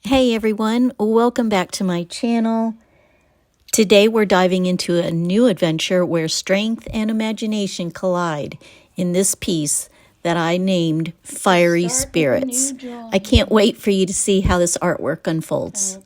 Hey everyone, welcome back to my channel. Today we're diving into a new adventure where strength and imagination collide in this piece that I named Fiery Spirits. I can't wait for you to see how this artwork unfolds.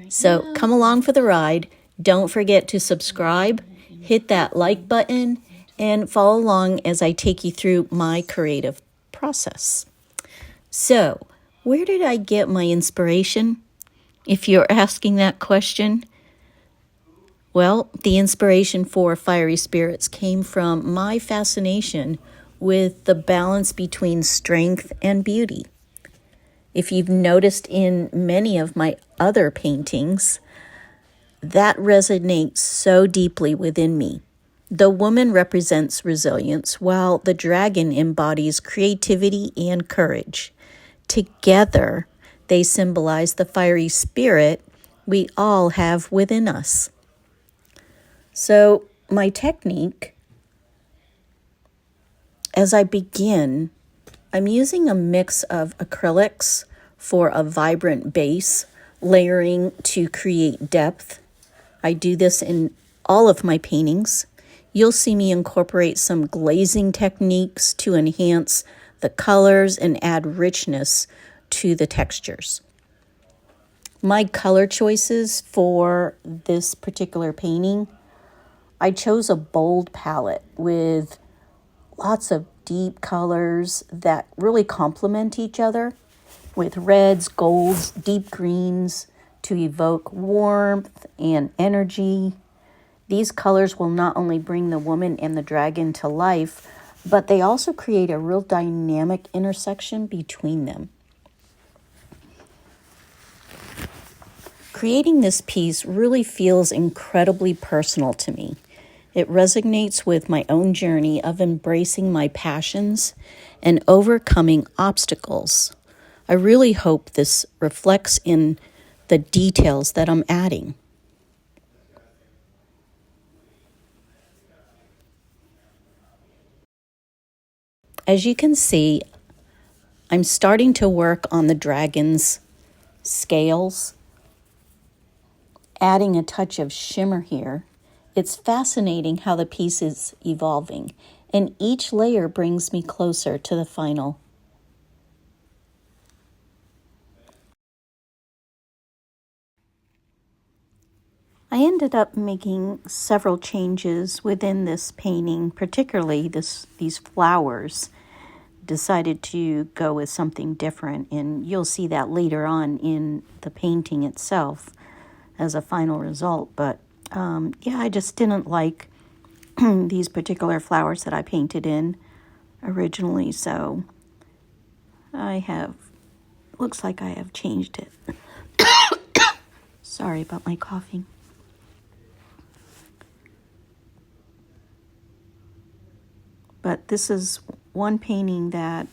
So come along for the ride. Don't forget to subscribe, hit that like button, and follow along as I take you through my creative process. So, where did I get my inspiration? If you're asking that question, well, the inspiration for Fiery Spirits came from my fascination with the balance between strength and beauty. If you've noticed in many of my other paintings, that resonates so deeply within me. The woman represents resilience, while the dragon embodies creativity and courage. Together, they symbolize the fiery spirit we all have within us. So, my technique, as I begin, I'm using a mix of acrylics for a vibrant base, layering to create depth. I do this in all of my paintings. You'll see me incorporate some glazing techniques to enhance the colors and add richness to the textures. My color choices for this particular painting, I chose a bold palette with lots of deep colors that really complement each other, with reds, golds, deep greens to evoke warmth and energy. These colors will not only bring the woman and the dragon to life, but they also create a real dynamic intersection between them. Creating this piece really feels incredibly personal to me. It resonates with my own journey of embracing my passions and overcoming obstacles. I really hope this reflects in the details that I'm adding. As you can see, I'm starting to work on the dragon's scales, adding a touch of shimmer here. It's fascinating how the piece is evolving, and each layer brings me closer to the final. I ended up making several changes within this painting, particularly these flowers. Decided to go with something different, and you'll see that later on in the painting itself as a final result. But yeah, I just didn't like these particular flowers that I painted in originally, so looks like I have changed it. Sorry about my coughing. But this is one painting that,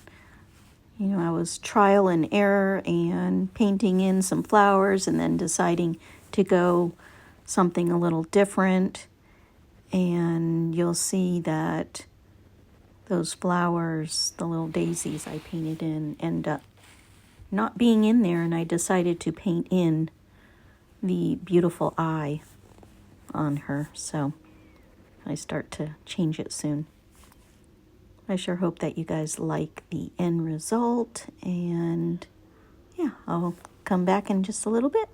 I was trial and error and painting in some flowers and then deciding to go something a little different. And you'll see that those flowers, the little daisies I painted in, end up not being in there, and I decided to paint in the beautiful eye on her. So I start to change it soon. I sure hope that you guys like the end result, and yeah, I'll come back in just a little bit.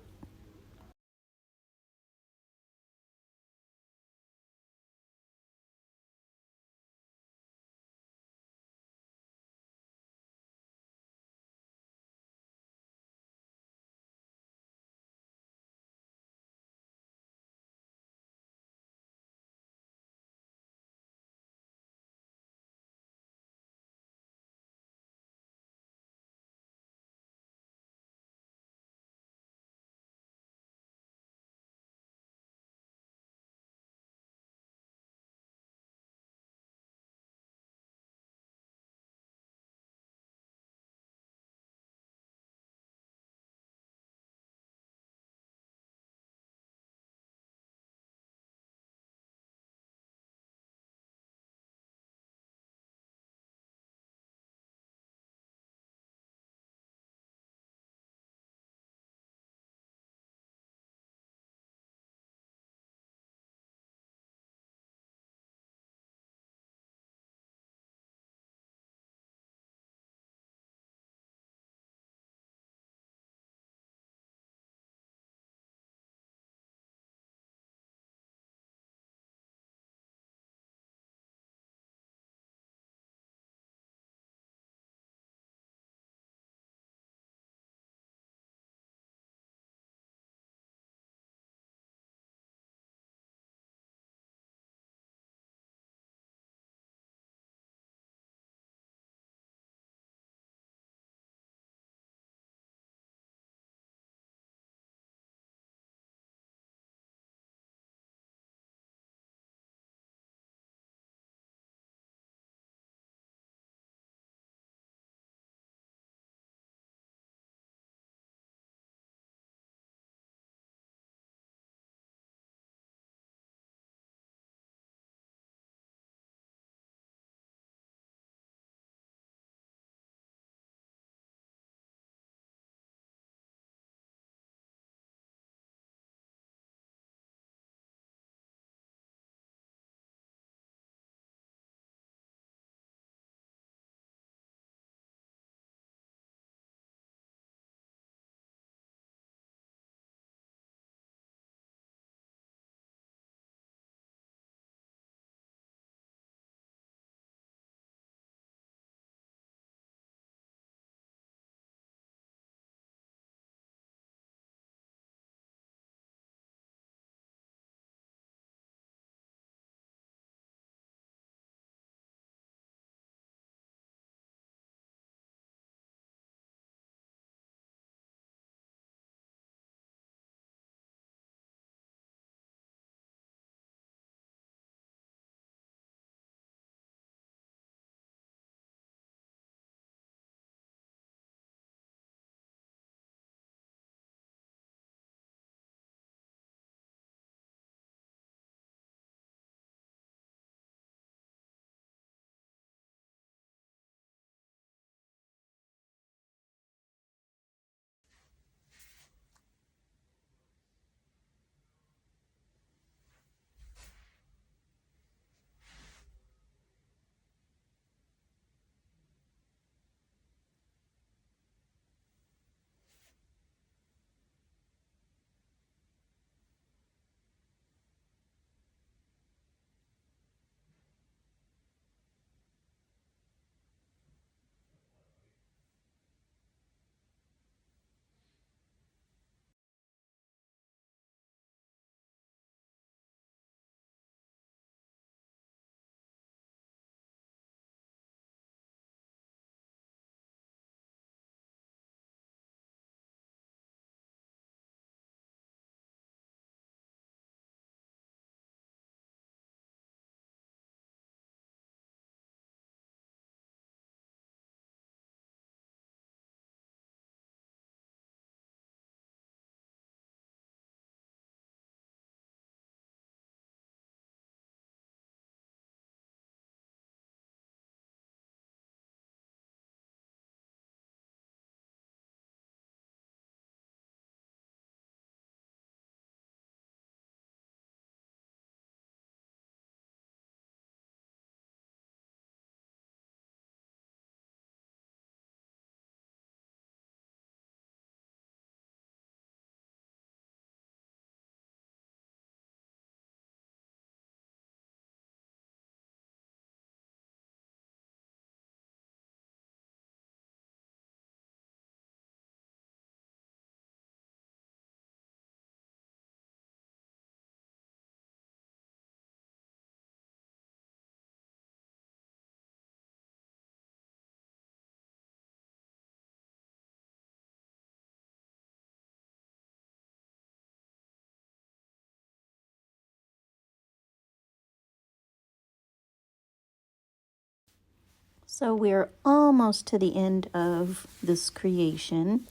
So we're almost to the end of this creation,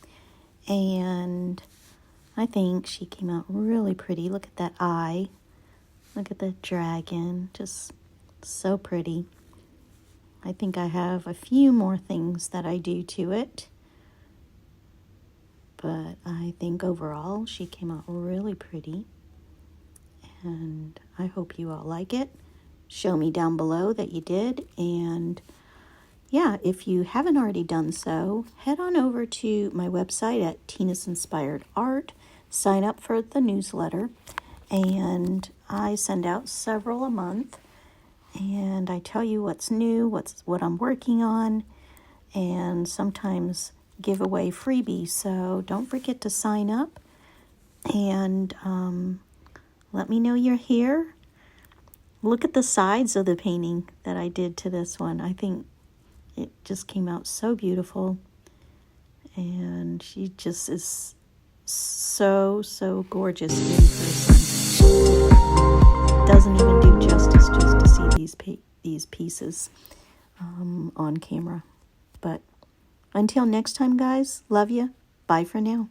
and I think she came out really pretty. Look at that eye. Look at the dragon. Just so pretty. I think I have a few more things that I do to it, but I think overall she came out really pretty, and I hope you all like it. Show me down below that you did, and yeah, if you haven't already done so, head on over to my website at Tina's Inspired Art, sign up for the newsletter, and I send out several a month, and I tell you what's new, what I'm working on, and sometimes give away freebies, so don't forget to sign up, and let me know you're here. Look at the sides of the painting that I did to this one. I think it just came out so beautiful, and she just is so gorgeous in person. Doesn't even do justice just to see these pieces on camera. But until next time, guys, love you. Bye for now.